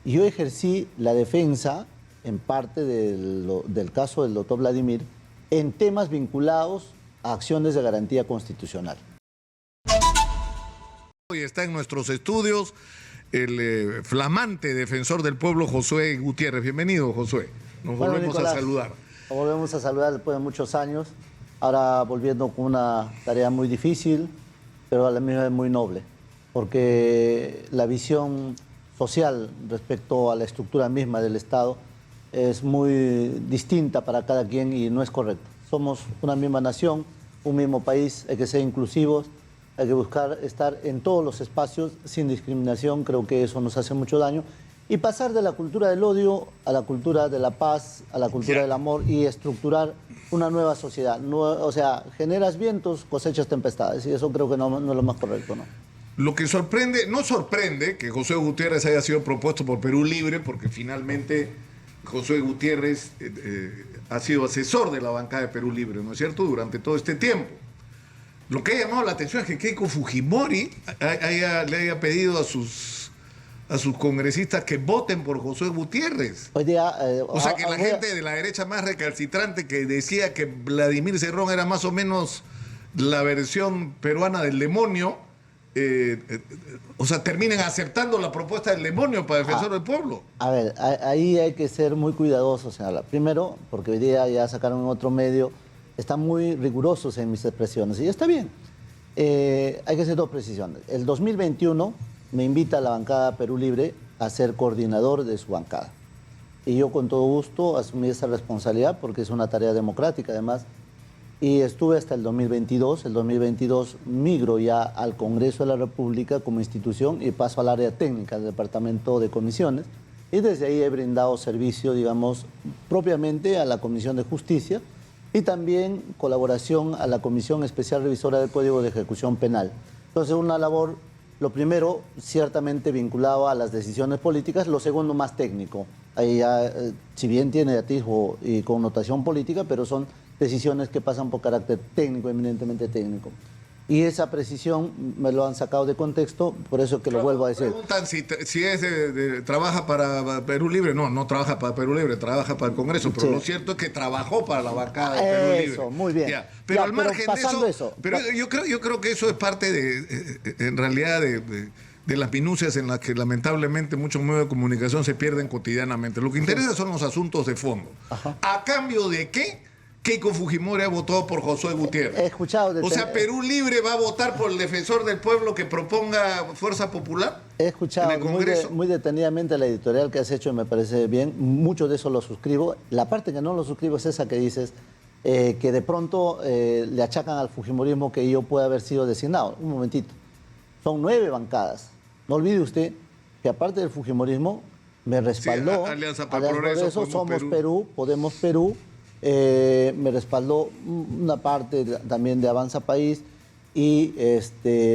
Yo ejercí la defensa, en parte del caso del doctor Vladimir, en temas vinculados a acciones de garantía constitucional. Hoy está en nuestros estudios el flamante defensor del pueblo, Josué Gutiérrez. Bienvenido, Josué. Nos volvemos Nicolás, a saludar. Nos volvemos a saludar después de muchos años, ahora volviendo con una tarea muy difícil, pero a la misma vez muy noble, porque la visión social respecto a la estructura misma del Estado es muy distinta para cada quien y no es correcto. Somos una misma nación, un mismo país, hay que ser inclusivos, hay que buscar estar en todos los espacios sin discriminación, creo que eso nos hace mucho daño, y pasar de la cultura del odio a la cultura de la paz, a la cultura del amor y estructurar una nueva sociedad. O sea, generas vientos, cosechas tempestades, y eso creo que no es lo más correcto, ¿no? Lo que sorprende, no sorprende que Josué Gutiérrez haya sido propuesto por Perú Libre, porque finalmente Josué Gutiérrez ha sido asesor de la bancada de Perú Libre, ¿no es cierto?, durante todo este tiempo. Lo que ha llamado la atención es que Keiko Fujimori le haya pedido a sus congresistas que voten por Josué Gutiérrez. Hoy día, o sea que la gente de la derecha más recalcitrante que decía que Vladimir Cerrón era más o menos la versión peruana del demonio, o sea, terminen aceptando la propuesta del demonio para defensor del pueblo. A ver, ahí hay que ser muy cuidadosos, señora. Primero, porque hoy día ya sacaron otro medio, están muy rigurosos en mis expresiones, y está bien. Hay que hacer dos precisiones. El 2021 me invita a la bancada Perú Libre a ser coordinador de su bancada. Y yo con todo gusto asumí esa responsabilidad porque es una tarea democrática además. Y estuve hasta el 2022. El 2022 migro ya al Congreso de la República como institución y paso al área técnica del Departamento de Comisiones. Y desde ahí he brindado servicio, digamos, propiamente a la Comisión de Justicia y también colaboración a la Comisión Especial Revisora del Código de Ejecución Penal. Entonces, una labor, lo primero, ciertamente vinculado a las decisiones políticas, lo segundo, más técnico. Ahí ya, si bien tiene atisbo y connotación política, pero son decisiones que pasan por carácter técnico, eminentemente técnico. Y esa precisión me lo han sacado de contexto, por eso que lo vuelvo a decir. Preguntan si es trabaja para Perú Libre. No trabaja para Perú Libre, trabaja para el Congreso, pero sí, lo cierto es que trabajó para la bancada de Perú Libre. Eso, muy bien. Ya. Pero al margen de eso, pero ya. yo creo que eso es parte en realidad de las minucias en las que lamentablemente muchos medios de comunicación se pierden cotidianamente. Lo que interesa son los asuntos de fondo. Ajá. ¿A cambio de qué Keiko Fujimori ha votado por Josué Gutiérrez? He escuchado. O sea, ¿Perú Libre va a votar por el defensor del pueblo que proponga Fuerza Popular? He escuchado en el Congreso muy detenidamente la editorial que has hecho y me parece bien. Mucho de eso lo suscribo. La parte que no lo suscribo es esa que dices, que de pronto le achacan al fujimorismo que yo pueda haber sido designado. Un momentito. Son 9 bancadas. No olvide usted que aparte del fujimorismo me respaldó. Sí, Alianza para el Progreso, Somos Perú, Podemos Perú. Me respaldó una parte también de Avanza País y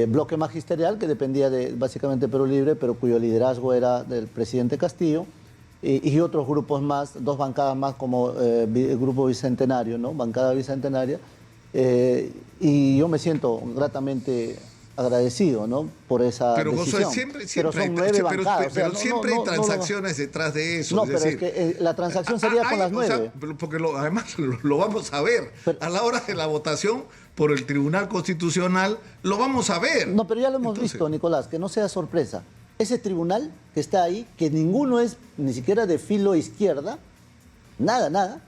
Bloque Magisterial, que dependía de básicamente Perú Libre, pero cuyo liderazgo era del presidente Castillo, y otros grupos más, 2 bancadas más como el Grupo Bicentenario, ¿no? Bancada Bicentenaria, y yo me siento gratamente agradecido, ¿no?, por esa decisión. José, siempre pero son 9 bancadas. Pero siempre hay transacciones detrás de eso. No, pero es que la transacción sería con las 9. O sea, porque además lo vamos a ver. A la hora de la votación por el Tribunal Constitucional, lo vamos a ver. No, pero ya lo hemos visto, Nicolás, que no sea sorpresa. Ese tribunal que está ahí, que ninguno es ni siquiera de filo izquierda, nada,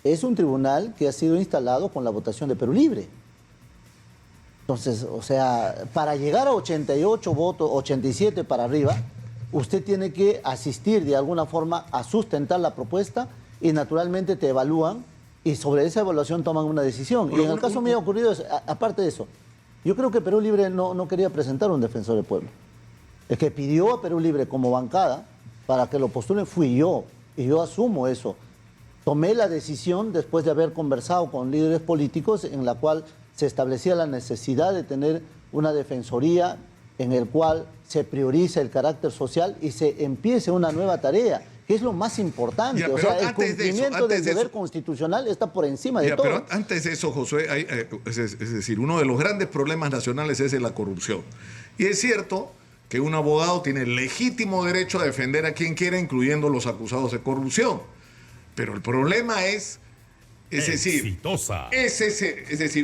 es un tribunal que ha sido instalado con la votación de Perú Libre. Entonces, o sea, para llegar a 88 votos, 87 para arriba, usted tiene que asistir de alguna forma a sustentar la propuesta y naturalmente te evalúan y sobre esa evaluación toman una decisión. Y en el caso mío ha ocurrido, aparte de eso, yo creo que Perú Libre no quería presentar un defensor del pueblo. El que pidió a Perú Libre como bancada para que lo postulen fui yo, y yo asumo eso. Tomé la decisión después de haber conversado con líderes políticos en la cual se establecía la necesidad de tener una defensoría en el cual se priorice el carácter social y se empiece una nueva tarea, que es lo más importante. Ya, o sea, el cumplimiento del deber constitucional está por encima de todo. Pero antes de eso, Josué, es decir, uno de los grandes problemas nacionales es la corrupción. Y es cierto que un abogado tiene el legítimo derecho a defender a quien quiera, incluyendo los acusados de corrupción. Pero el problema es decir,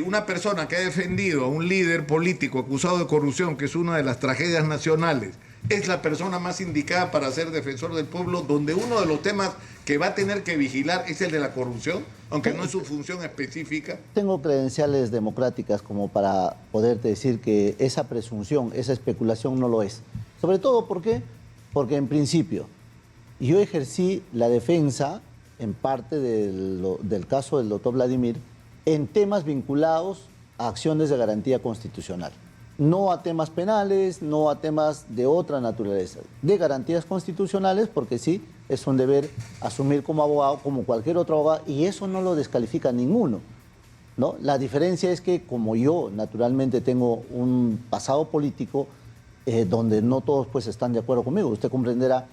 una persona que ha defendido a un líder político acusado de corrupción, que es una de las tragedias nacionales, es la persona más indicada para ser defensor del pueblo, donde uno de los temas que va a tener que vigilar es el de la corrupción, aunque no es su función específica. Tengo credenciales democráticas como para poderte decir que esa presunción, esa especulación no lo es. Sobre todo, ¿por qué? Porque en principio yo ejercí la defensa en parte del caso del doctor Vladimir en temas vinculados a acciones de garantía constitucional. No a temas penales, no a temas de otra naturaleza, de garantías constitucionales, porque sí, es un deber asumir como abogado, como cualquier otro abogado, y eso no lo descalifica a ninguno, ¿no? La diferencia es que como yo naturalmente tengo un pasado político donde no todos pues están de acuerdo conmigo, usted comprenderá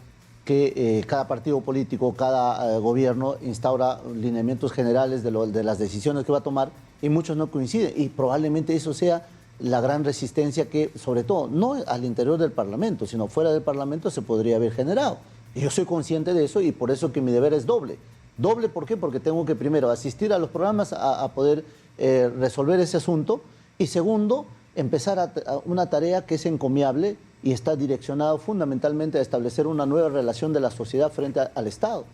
que cada partido político, cada gobierno instaura lineamientos generales de las decisiones que va a tomar y muchos no coinciden, y probablemente eso sea la gran resistencia que, sobre todo, no al interior del Parlamento, sino fuera del Parlamento se podría haber generado. Y yo soy consciente de eso y por eso que mi deber es doble. ¿Doble por qué? Porque tengo que primero asistir a los programas a poder resolver ese asunto y segundo, empezar a una tarea que es encomiable y está direccionado fundamentalmente a establecer una nueva relación de la sociedad frente al Estado.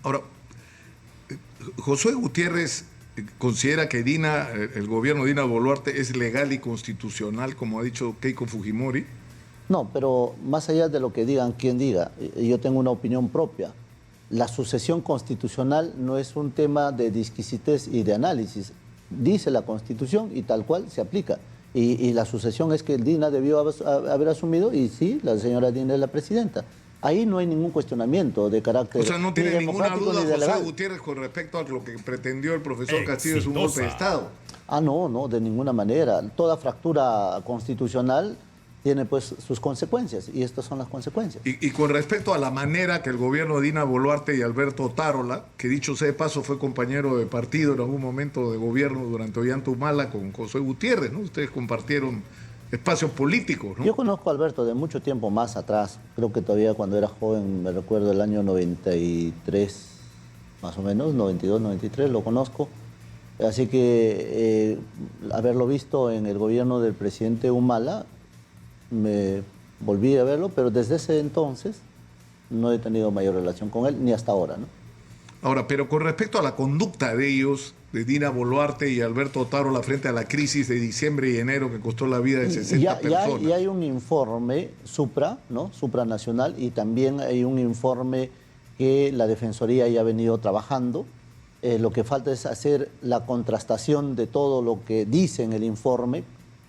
Ahora, Josué Gutiérrez considera que el gobierno de Dina Boluarte es legal y constitucional, como ha dicho Keiko Fujimori. No, pero más allá de lo que digan quien diga, yo tengo una opinión propia. La sucesión constitucional no es un tema de disquisitez y de análisis. Dice la Constitución y tal cual se aplica. Y la sucesión es que el Dina debió haber asumido y sí, la señora Dina es la presidenta. Ahí no hay ningún cuestionamiento de carácter. O sea, no tiene ninguna duda José Gutiérrez con respecto a lo que pretendió el profesor Castillo, es un golpe de Estado. No, de ninguna manera. Toda fractura constitucional tiene pues sus consecuencias y estas son las consecuencias. Y con respecto a la manera que el gobierno de Dina Boluarte y Alberto Otárola, que dicho sea de paso fue compañero de partido en algún momento de gobierno durante Ollanta Humala con Josué Gutiérrez, ¿no? Ustedes compartieron espacios políticos, ¿no? Yo conozco a Alberto de mucho tiempo más atrás, creo que todavía cuando era joven, me recuerdo el año 93, más o menos, 92, 93, lo conozco. Así que haberlo visto en el gobierno del presidente Humala, me volví a verlo, pero desde ese entonces no he tenido mayor relación con él, ni hasta ahora, ¿no? Ahora, pero con respecto a la conducta de ellos, de Dina Boluarte y Alberto Otárola frente a la crisis de diciembre y enero que costó la vida de 60 personas. Ya hay un informe supranacional, y también hay un informe que la Defensoría ya ha venido trabajando. Lo que falta es hacer la contrastación de todo lo que dice en el informe,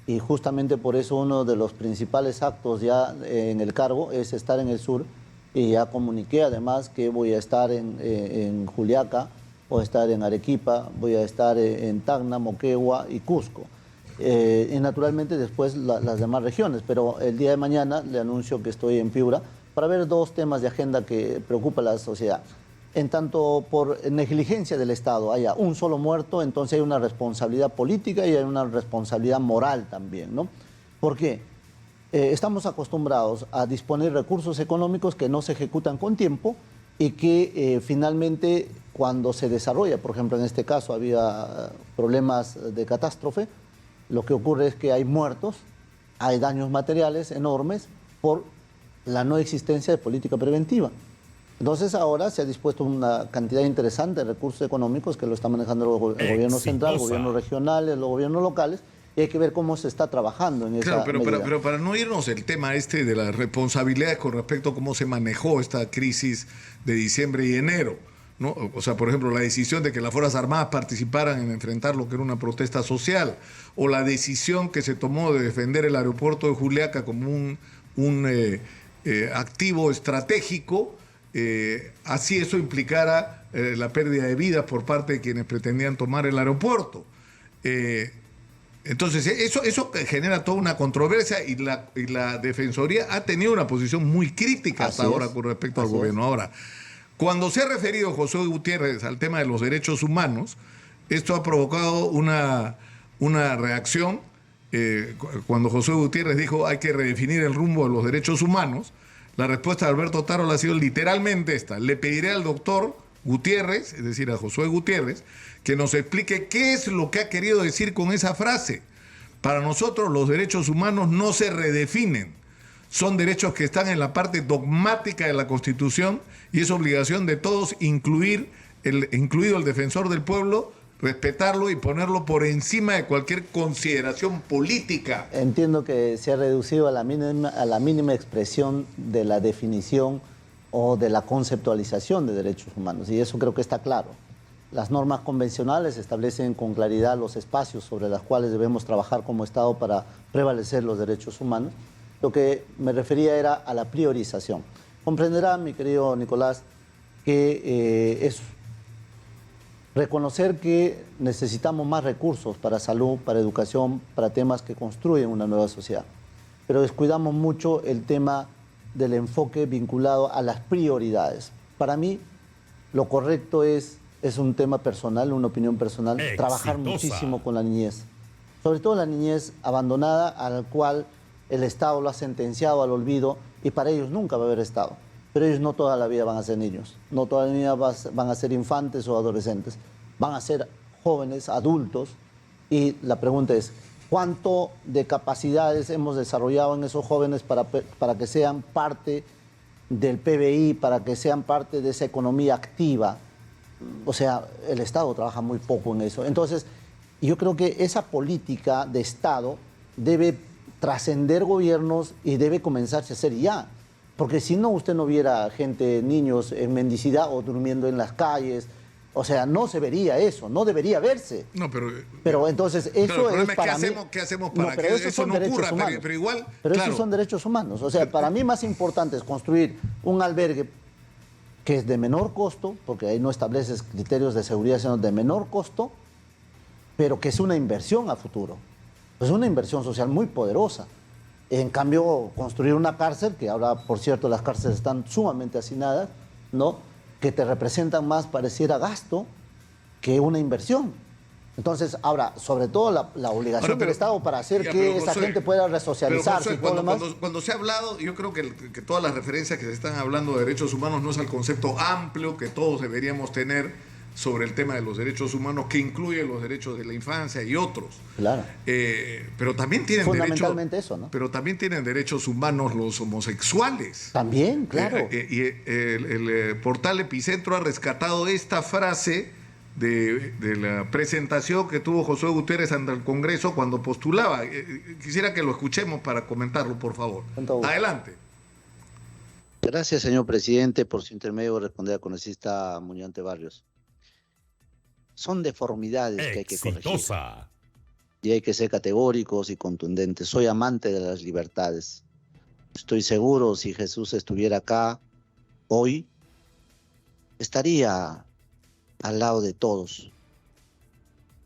y justamente por eso uno de los principales actos ya en el cargo es estar en el sur, y ya comuniqué además que voy a estar en Juliaca, voy a estar en Arequipa, voy a estar en Tacna, Moquegua y Cusco. Y naturalmente después las demás regiones, pero el día de mañana le anuncio que estoy en Piura para ver dos temas de agenda que preocupa a la sociedad. En tanto por negligencia del Estado haya un solo muerto, entonces hay una responsabilidad política y hay una responsabilidad moral también, ¿no? ¿Por qué? Estamos acostumbrados a disponer recursos económicos que no se ejecutan con tiempo y que finalmente cuando se desarrolla, por ejemplo en este caso había problemas de catástrofe, lo que ocurre es que hay muertos, hay daños materiales enormes por la no existencia de política preventiva. Entonces ahora se ha dispuesto una cantidad interesante de recursos económicos que lo está manejando el gobierno central, gobiernos regionales, los gobiernos locales, y hay que ver cómo se está trabajando en esa medida. Pero para no irnos el tema de las responsabilidades con respecto a cómo se manejó esta crisis de diciembre y enero, ¿no? O sea, por ejemplo, la decisión de que las Fuerzas Armadas participaran en enfrentar lo que era una protesta social, o la decisión que se tomó de defender el aeropuerto de Juliaca como un activo estratégico, así eso implicara la pérdida de vidas por parte de quienes pretendían tomar el aeropuerto. Entonces, eso genera toda una controversia y la Defensoría ha tenido una posición muy crítica hasta ahora con respecto al gobierno. Ahora, cuando se ha referido Josué Gutiérrez al tema de los derechos humanos, esto ha provocado una reacción cuando Josué Gutiérrez dijo hay que redefinir el rumbo de los derechos humanos, la respuesta de Alberto Tarola ha sido literalmente esta: le pediré al doctor Gutiérrez, es decir, a Josué Gutiérrez, que nos explique qué es lo que ha querido decir con esa frase. Para nosotros los derechos humanos no se redefinen, son derechos que están en la parte dogmática de la Constitución y es obligación de todos, incluido el defensor del pueblo, respetarlo y ponerlo por encima de cualquier consideración política. Entiendo que se ha reducido a la mínima expresión de la definición o de la conceptualización de derechos humanos, y eso creo que está claro. Las normas convencionales establecen con claridad los espacios sobre los cuales debemos trabajar como Estado para prevalecer los derechos humanos. Lo que me refería era a la priorización. Comprenderá, mi querido Nicolás, que es reconocer que necesitamos más recursos para salud, para educación, para temas que construyen una nueva sociedad. Pero descuidamos mucho el tema del enfoque vinculado a las prioridades. Para mí, lo correcto es un tema personal, una opinión personal, trabajar muchísimo con la niñez. Sobre todo la niñez abandonada, a la cual el Estado lo ha sentenciado al olvido, y para ellos nunca va a haber Estado. Pero ellos no toda la vida van a ser niños, no toda la vida van a ser infantes o adolescentes, van a ser jóvenes, adultos, y la pregunta es, ¿cuánto de capacidades hemos desarrollado en esos jóvenes para que sean parte del PBI, para que sean parte de esa economía activa? O sea, el Estado trabaja muy poco en eso. Entonces, yo creo que esa política de Estado debe trascender gobiernos y debe comenzarse a hacer ya. Porque si no, usted no viera gente, niños en mendicidad o durmiendo en las calles. O sea, no se vería eso, no debería verse. No, pero entonces eso es para mí... ¿Qué hacemos para que eso no ocurra? Pero igual, pero claro. Esos son derechos humanos. O sea, para mí más importante es construir un albergue que es de menor costo, porque ahí no estableces criterios de seguridad, sino de menor costo, pero que es una inversión a futuro. Es una inversión social muy poderosa. En cambio, construir una cárcel, que ahora, por cierto, las cárceles están sumamente hacinadas, ¿no?, que te representan más, pareciera gasto, que una inversión. Entonces, ahora, sobre todo la obligación del Estado para hacer que esa gente pueda resocializarse. Pero, José, cuando se ha hablado, yo creo que todas las referencias que se están hablando de derechos humanos no es al concepto amplio que todos deberíamos tener sobre el tema de los derechos humanos, que incluye los derechos de la infancia y otros. Claro. Pero también tienen fundamentalmente eso, ¿no? Pero también tienen derechos humanos los homosexuales. También, claro. Y el portal Epicentro ha rescatado esta frase de la presentación que tuvo Josué Gutiérrez ante el Congreso cuando postulaba. Quisiera que lo escuchemos para comentarlo, por favor. Adelante. Gracias, señor presidente, por su intermedio responder al congresista Muñante Barrios. Son deformidades que hay que corregir. Y hay que ser categóricos y contundentes. Soy amante de las libertades. Estoy seguro, si Jesús estuviera acá hoy, estaría al lado de todos,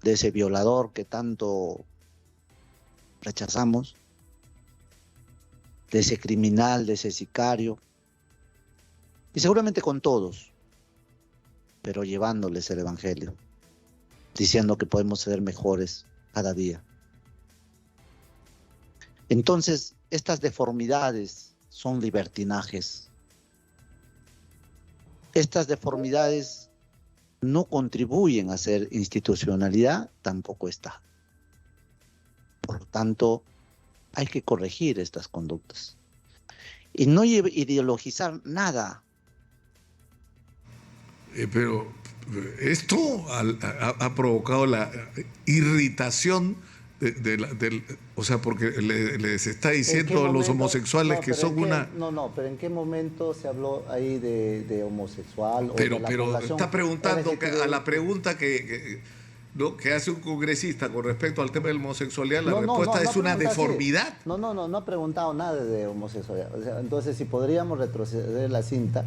de ese violador que tanto rechazamos, de ese criminal, de ese sicario, y seguramente con todos, pero llevándoles el evangelio, diciendo que podemos ser mejores cada día. Entonces, estas deformidades son libertinajes. Estas deformidades no contribuyen a ser institucionalidad, tampoco está. Por lo tanto, hay que corregir estas conductas. Y no ideologizar nada. Pero esto ha provocado la irritación o sea, porque les está diciendo a los homosexuales que son una... No, pero ¿en qué momento se habló ahí de homosexual? Pero población está preguntando a la pregunta que hace un congresista con respecto al tema de la homosexualidad, la respuesta es una deformidad. No, no, no, no, no, no ha preguntado nada de homosexualidad. O sea, entonces, si podríamos retroceder la cinta,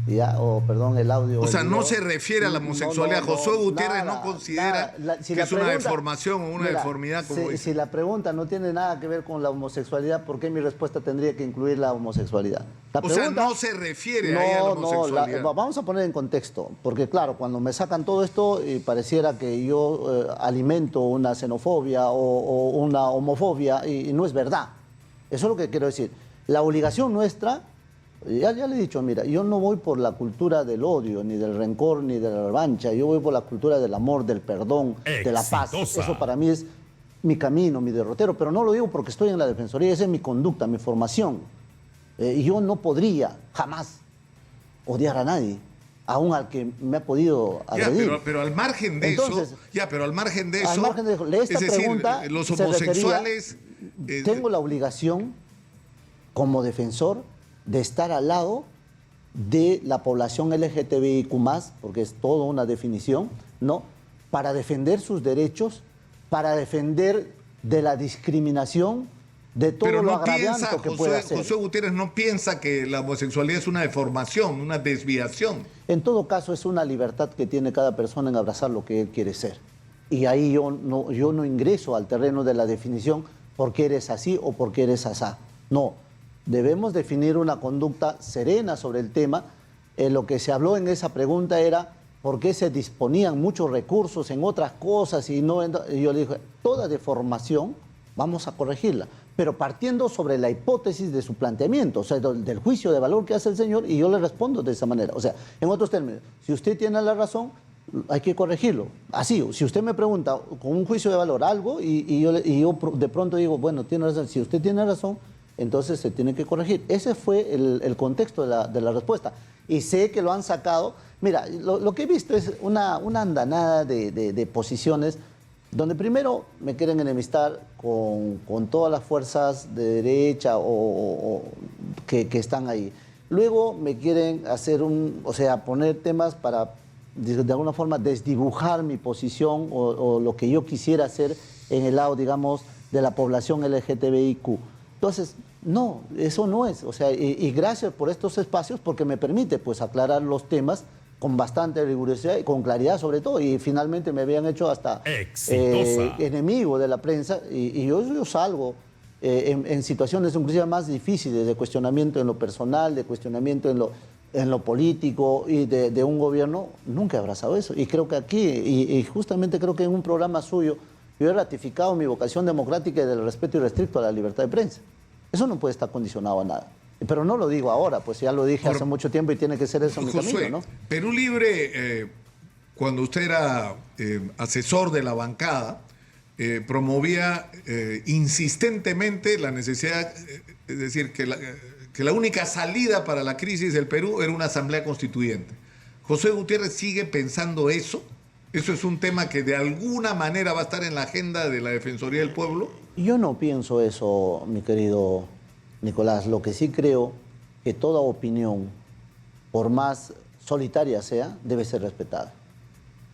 ¿ya? O perdón, el audio. O sea, el no video. se refiere a la homosexualidad. Josué Gutiérrez no considera Si que la es una pregunta- deformación o una mira, deformidad, como dice. si la pregunta no tiene nada que ver con la homosexualidad, ¿por qué mi respuesta tendría que incluir la homosexualidad? La O sea, pregunta- no se refiere ahí a la homosexualidad. vamos a poner en contexto, porque claro, cuando me sacan todo esto, pareciera que yo alimento una xenofobia o una homofobia, y no es verdad. Eso es lo que quiero decir. La obligación nuestra, ya le he dicho, mira, yo no voy por la cultura del odio, ni del rencor, ni de la revancha, yo voy por la cultura del amor, del perdón, de la paz. Exitosa. Eso para mí es mi camino, mi derrotero, pero no lo digo porque estoy en la Defensoría, esa es mi conducta, mi formación. Y yo no podría jamás odiar a nadie, aún al que me ha podido Ya, agredir. pero al margen de Entonces, eso, pero al margen de eso, al margen de eso, esta es decir, pregunta los se refería- homosexuales, tengo la obligación como defensor de estar al lado de la población LGTBIQ+, porque es toda una definición, ¿no? Para defender sus derechos, para defender de la discriminación, de todo pero lo no agraviante piensa, que pueda ser. Josué Gutiérrez no piensa que la homosexualidad es una deformación, una desviación. En todo caso, es una libertad que tiene cada persona en abrazar lo que él quiere ser. Y ahí yo no ingreso al terreno de la definición porque eres así o porque eres asá. No, debemos definir una conducta serena sobre el tema. Lo que se habló en esa pregunta era por qué se disponían muchos recursos en otras cosas y no. Y yo le dije, toda deformación vamos a corregirla, pero partiendo sobre la hipótesis de su planteamiento, o sea, del juicio de valor que hace el señor, y yo le respondo de esa manera. O sea, en otros términos, si usted tiene la razón, hay que corregirlo. Así, si usted me pregunta con un juicio de valor algo y yo de pronto digo, bueno, tiene razón, si usted tiene razón, entonces se tiene que corregir. Ese fue el contexto de la respuesta. Y sé que lo han sacado. Mira, lo que he visto es una andanada de posiciones donde primero me quieren enemistar con todas las fuerzas de derecha que están ahí. Luego me quieren hacer poner temas para, de alguna forma, desdibujar mi posición o lo que yo quisiera hacer en el lado, digamos, de la población LGTBIQ. Entonces, no, eso no es. O sea, y gracias por estos espacios porque me permite, pues, aclarar los temas con bastante rigurosidad y con claridad sobre todo, y finalmente me habían hecho hasta enemigo de la prensa, y yo salgo en situaciones inclusive más difíciles de cuestionamiento en lo personal, de cuestionamiento en lo político y de un gobierno. Nunca he abrazado eso, y creo que aquí, y justamente creo que en un programa suyo, yo he ratificado mi vocación democrática y del respeto irrestricto a la libertad de prensa. Eso no puede estar condicionado a nada. Pero no lo digo ahora, pues ya lo dije hace mucho tiempo y tiene que ser eso mi Josué, camino, ¿no? Perú Libre, cuando usted era asesor de la bancada, promovía insistentemente la necesidad, es decir, que la única salida para la crisis del Perú era una asamblea constituyente. ¿Josué Gutiérrez sigue pensando eso? ¿Eso es un tema que de alguna manera va a estar en la agenda de la Defensoría del Pueblo? Yo no pienso eso, mi querido Nicolás. Lo que sí creo que toda opinión, por más solitaria sea, debe ser respetada.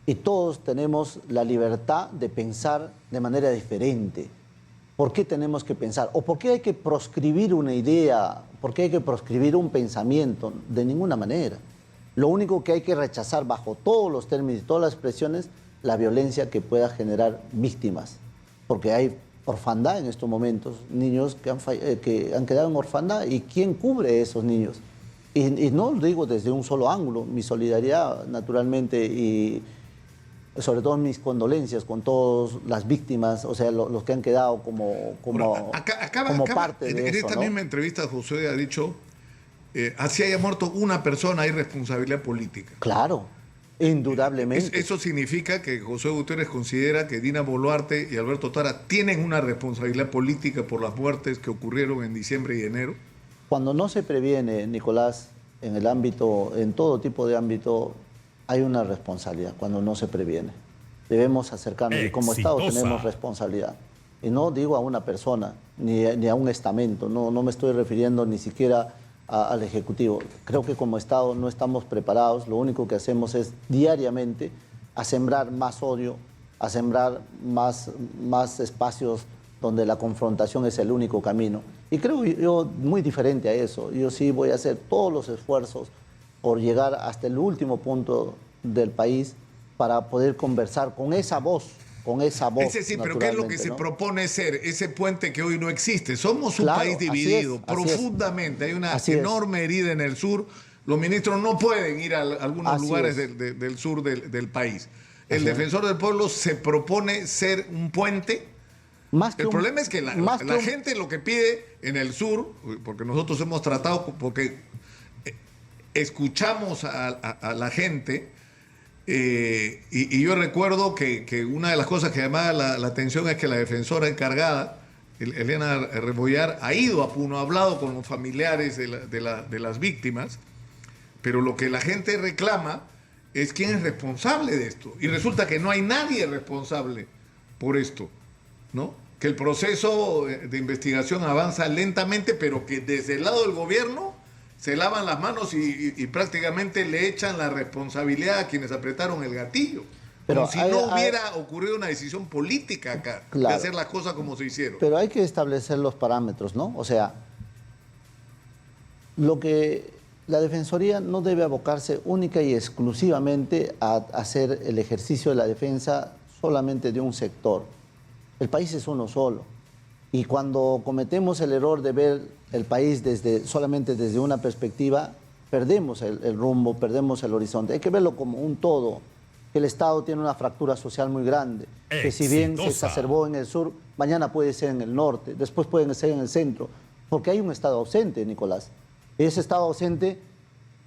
Y todos tenemos la libertad de pensar de manera diferente. ¿Por qué tenemos que pensar? ¿O por qué hay que proscribir una idea? ¿Por qué hay que proscribir un pensamiento? De ninguna manera. Lo único que hay que rechazar bajo todos los términos y todas las expresiones, la violencia que pueda generar víctimas. Porque hay orfandad en estos momentos, niños que han quedado en orfandad, y ¿quién cubre a esos niños? Y no lo digo desde un solo ángulo, mi solidaridad naturalmente y sobre todo mis condolencias con todas las víctimas, o sea, los que han quedado como parte de en eso, esta ¿no? misma entrevista Josué ha dicho, así haya muerto una persona, hay responsabilidad política. Claro, indudablemente. Eso significa que Josué Gutiérrez considera que Dina Boluarte y Alberto Tara tienen una responsabilidad política por las muertes que ocurrieron en diciembre y enero. Cuando no se previene, Nicolás, en todo tipo de ámbito, hay una responsabilidad cuando no se previene. Debemos acercarnos, y como Estado tenemos responsabilidad. Y no digo a una persona, ni a un estamento, no me estoy refiriendo ni siquiera al Ejecutivo. Creo que como Estado no estamos preparados, lo único que hacemos es diariamente a sembrar más odio, a sembrar más espacios donde la confrontación es el único camino. Y creo yo muy diferente a eso. Yo sí voy a hacer todos los esfuerzos por llegar hasta el último punto del país para poder conversar con esa voz. Es decir, pero ¿qué es lo que se propone ser? Ese puente que hoy no existe. Somos un país dividido profundamente. Hay una enorme herida en el sur. Los ministros no pueden ir a algunos lugares del sur del país. El defensor del pueblo se propone ser un puente. El problema es que la gente lo que pide en el sur, porque nosotros hemos tratado, porque escuchamos a la gente, y yo recuerdo que una de las cosas que llamaba la atención es que la defensora encargada, Elena Rebollar, ha ido a Puno, ha hablado con los familiares de las víctimas, pero lo que la gente reclama es quién es responsable de esto. Y resulta que no hay nadie responsable por esto, ¿no? Que el proceso de investigación avanza lentamente, pero que desde el lado del gobierno se lavan las manos y prácticamente le echan la responsabilidad a quienes apretaron el gatillo. Pero como si no hubiera ocurrido una decisión política acá, de hacer las cosas como se hicieron. Pero hay que establecer los parámetros, ¿no? O sea, lo que la Defensoría no debe abocarse única y exclusivamente a hacer el ejercicio de la defensa solamente de un sector. El país es uno solo. Y cuando cometemos el error de ver el país solamente desde una perspectiva, perdemos el rumbo, perdemos el horizonte. Hay que verlo como un todo, que el Estado tiene una fractura social muy grande, que si bien se exacerbó en el sur, mañana puede ser en el norte, después puede ser en el centro, porque hay un Estado ausente, Nicolás. Ese Estado ausente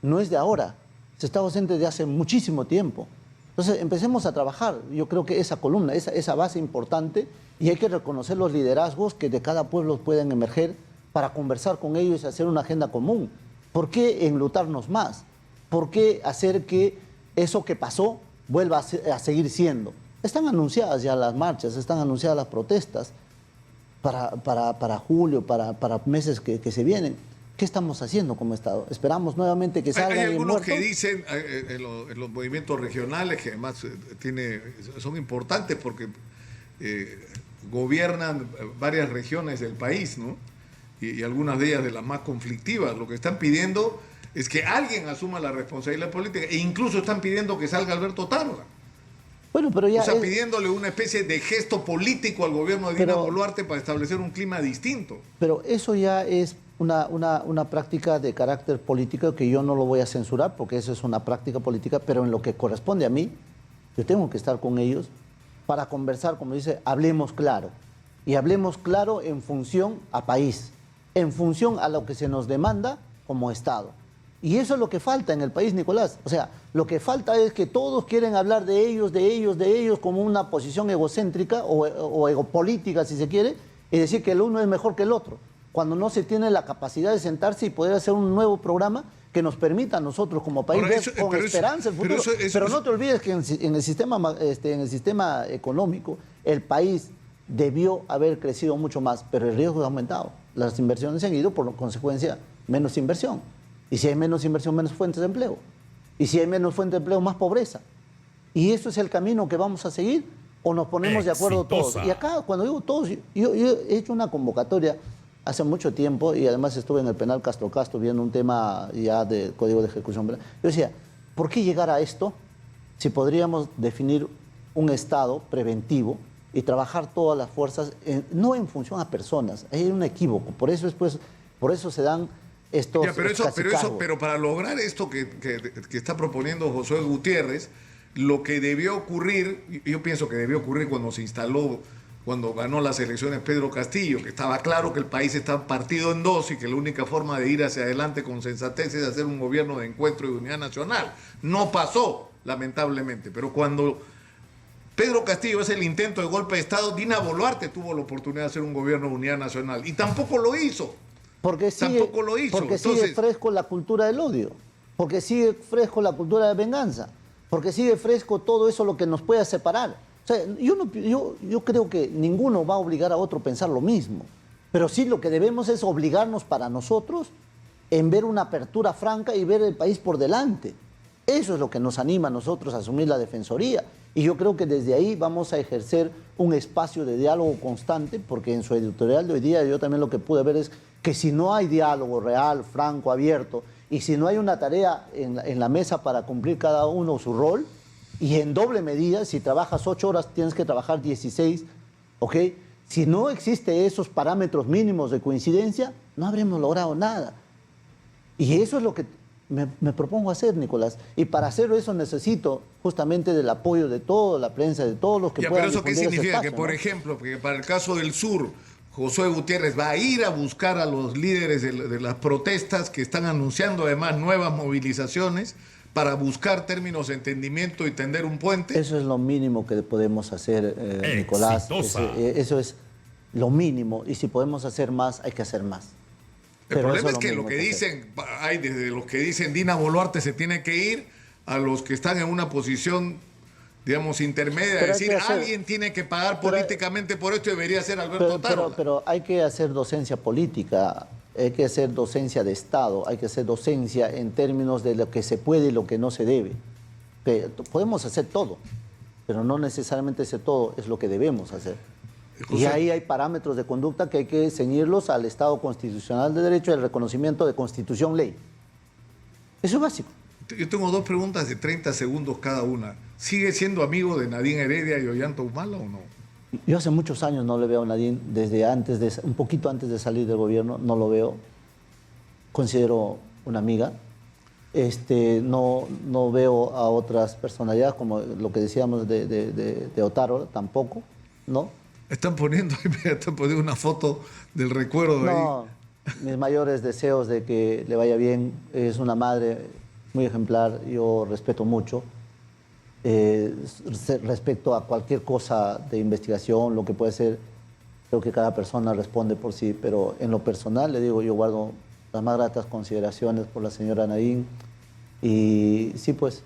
no es de ahora, ese Estado ausente de hace muchísimo tiempo. Entonces, empecemos a trabajar. Yo creo que esa columna, esa base importante, y hay que reconocer los liderazgos que de cada pueblo pueden emerger para conversar con ellos y hacer una agenda común. ¿Por qué enlutarnos más? ¿Por qué hacer que eso que pasó vuelva a seguir siendo? Están anunciadas ya las marchas, están anunciadas las protestas para julio, para meses que se vienen. ¿Qué estamos haciendo como Estado? ¿Esperamos nuevamente que salgan? Hay algunos que dicen en los movimientos regionales, que además son importantes porque gobiernan varias regiones del país, ¿no? Y algunas de ellas de las más conflictivas. Lo que están pidiendo es que alguien asuma la responsabilidad política e incluso están pidiendo que salga Alberto Tarola. Bueno, pero ya pidiéndole una especie de gesto político al gobierno de Dina Boluarte para establecer un clima distinto. Pero eso ya es una práctica de carácter político que yo no lo voy a censurar porque eso es una práctica política, pero en lo que corresponde a mí, yo tengo que estar con ellos para conversar, como dice, hablemos claro. Y hablemos claro en función a país, en función a lo que se nos demanda como Estado. Y eso es lo que falta en el país, Nicolás. O sea, lo que falta es que todos quieren hablar de ellos como una posición egocéntrica o egopolítica, si se quiere, y decir que el uno es mejor que el otro, cuando no se tiene la capacidad de sentarse y poder hacer un nuevo programa que nos permita a nosotros como país ver con esperanza el futuro. Pero no te olvides que en el sistema económico el país debió haber crecido mucho más, pero el riesgo ha aumentado. Las inversiones se han ido, por consecuencia, menos inversión. Y si hay menos inversión, menos fuentes de empleo. Y si hay menos fuentes de empleo, más pobreza. ¿Y eso es el camino que vamos a seguir? ¿O nos ponemos de acuerdo todos? Y acá, cuando digo todos, yo he hecho una convocatoria hace mucho tiempo y además estuve en el penal Castro viendo un tema ya de Código de Ejecución Penal. Yo decía, ¿por qué llegar a esto si podríamos definir un Estado preventivo y trabajar todas las fuerzas, no en función a personas? Hay un equívoco. Por eso se dan estos pero para lograr esto que está proponiendo Josué Gutiérrez, lo que debió ocurrir, yo pienso que debió ocurrir cuando ganó las elecciones Pedro Castillo, que estaba claro que el país está partido en dos y que la única forma de ir hacia adelante con sensatez es hacer un gobierno de encuentro y de unidad nacional. No pasó, lamentablemente, pero cuando Pedro Castillo hace el intento de golpe de Estado, Dina Boluarte tuvo la oportunidad de hacer un gobierno de unidad nacional y tampoco lo hizo. Porque sigue fresco la cultura del odio, porque sigue fresco la cultura de venganza, porque sigue fresco todo eso lo que nos puede separar. O sea, yo creo que ninguno va a obligar a otro a pensar lo mismo, pero sí lo que debemos es obligarnos para nosotros en ver una apertura franca y ver el país por delante. Eso es lo que nos anima a nosotros a asumir la Defensoría. Y yo creo que desde ahí vamos a ejercer un espacio de diálogo constante, porque en su editorial de hoy día yo también lo que pude ver es que si no hay diálogo real, franco, abierto, Y si no hay una tarea en la mesa para cumplir cada uno su rol, y en doble medida, si trabajas 8 horas, tienes que trabajar 16, ¿ok? Si no existe esos parámetros mínimos de coincidencia, no habremos logrado nada. Y eso es lo que me propongo hacer, Nicolás. Y para hacer eso necesito justamente del apoyo de toda la prensa, de todos los que puedan pero ¿eso qué difundir ese significa? espacio, Que, por ¿no? ejemplo, que para el caso del sur, Josué Gutiérrez va a ir a buscar a los líderes de las protestas que están anunciando además nuevas movilizaciones para buscar términos de entendimiento y tender un puente. Eso es lo mínimo que podemos hacer, Nicolás. Eso es lo mínimo. Y si podemos hacer más, hay que hacer más. El Pero problema eso es que lo lo que mínimo dicen, hay desde los que dicen Dina Boluarte se tiene que ir, a los que están en una posición, digamos, intermedia, Pero hay decir, que hacer- alguien tiene que pagar pero- políticamente por esto y debería ser Alberto Tarola. Pero hay que hacer docencia política, hay que hacer docencia de Estado, hay que hacer docencia en términos de lo que se puede y lo que no se debe. Que podemos hacer todo, pero no necesariamente ese todo es lo que debemos hacer. Y José. ahí hay parámetros de conducta que hay que ceñirlos al Estado constitucional de derecho y al reconocimiento de constitución-ley. Eso es básico. Yo tengo 2 preguntas de 30 segundos cada una. ¿Sigue siendo amigo de Nadine Heredia y Ollanta Humala o no? Yo hace muchos años no le veo a Nadine, desde un poquito antes de salir del gobierno, no lo veo. Considero una amiga. No veo a otras personalidades, como lo que decíamos de Otárola, tampoco, ¿no? Están poniendo una foto del recuerdo de ahí. No, mis mayores deseos de que le vaya bien. Es una madre muy ejemplar, yo respeto mucho. Respecto a cualquier cosa de investigación, lo que puede ser, creo que cada persona responde por sí, pero en lo personal, le digo, yo guardo las más gratas consideraciones por la señora Nadine, y sí, pues,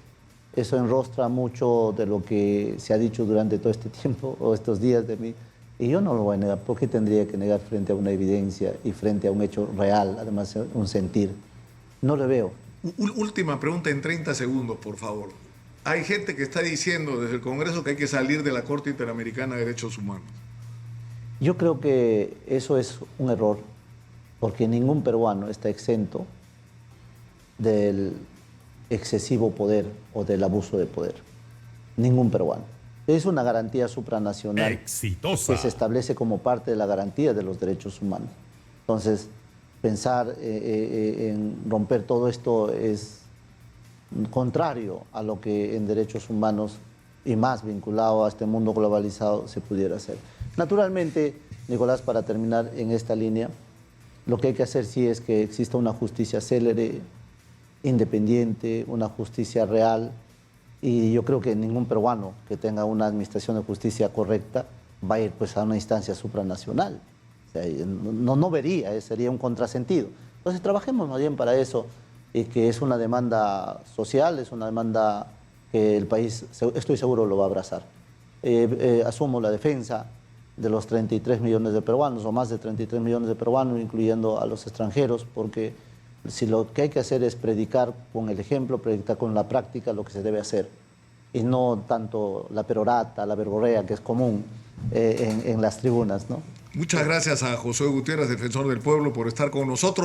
eso enrostra mucho de lo que se ha dicho durante todo este tiempo, o estos días de mí, y yo no lo voy a negar. ¿Por qué tendría que negar frente a una evidencia y frente a un hecho real, además un sentir? No lo veo. Última pregunta en 30 segundos, por favor. Hay gente que está diciendo desde el Congreso que hay que salir de la Corte Interamericana de Derechos Humanos. Yo creo que eso es un error, porque ningún peruano está exento del excesivo poder o del abuso de poder. Ningún peruano. Es una garantía supranacional Exitosa. que se establece como parte de la garantía de los derechos humanos. Entonces, pensar en romper todo esto es contrario a lo que en derechos humanos y más vinculado a este mundo globalizado se pudiera hacer. Naturalmente, Nicolás, para terminar en esta línea, lo que hay que hacer sí es que exista una justicia célere, independiente, una justicia real, y yo creo que ningún peruano que tenga una administración de justicia correcta va a ir pues a una instancia supranacional. O sea, no vería, sería un contrasentido. Entonces trabajemos más bien para eso, y que es una demanda social, es una demanda que el país, estoy seguro, lo va a abrazar. Asumo la defensa de los 33 millones de peruanos, o más de 33 millones de peruanos, incluyendo a los extranjeros, porque si lo que hay que hacer es predicar con el ejemplo, predicar con la práctica lo que se debe hacer, y no tanto la perorata, la verborrea que es común en las tribunas, ¿no? Muchas gracias a Josué Gutiérrez, defensor del pueblo, por estar con nosotros.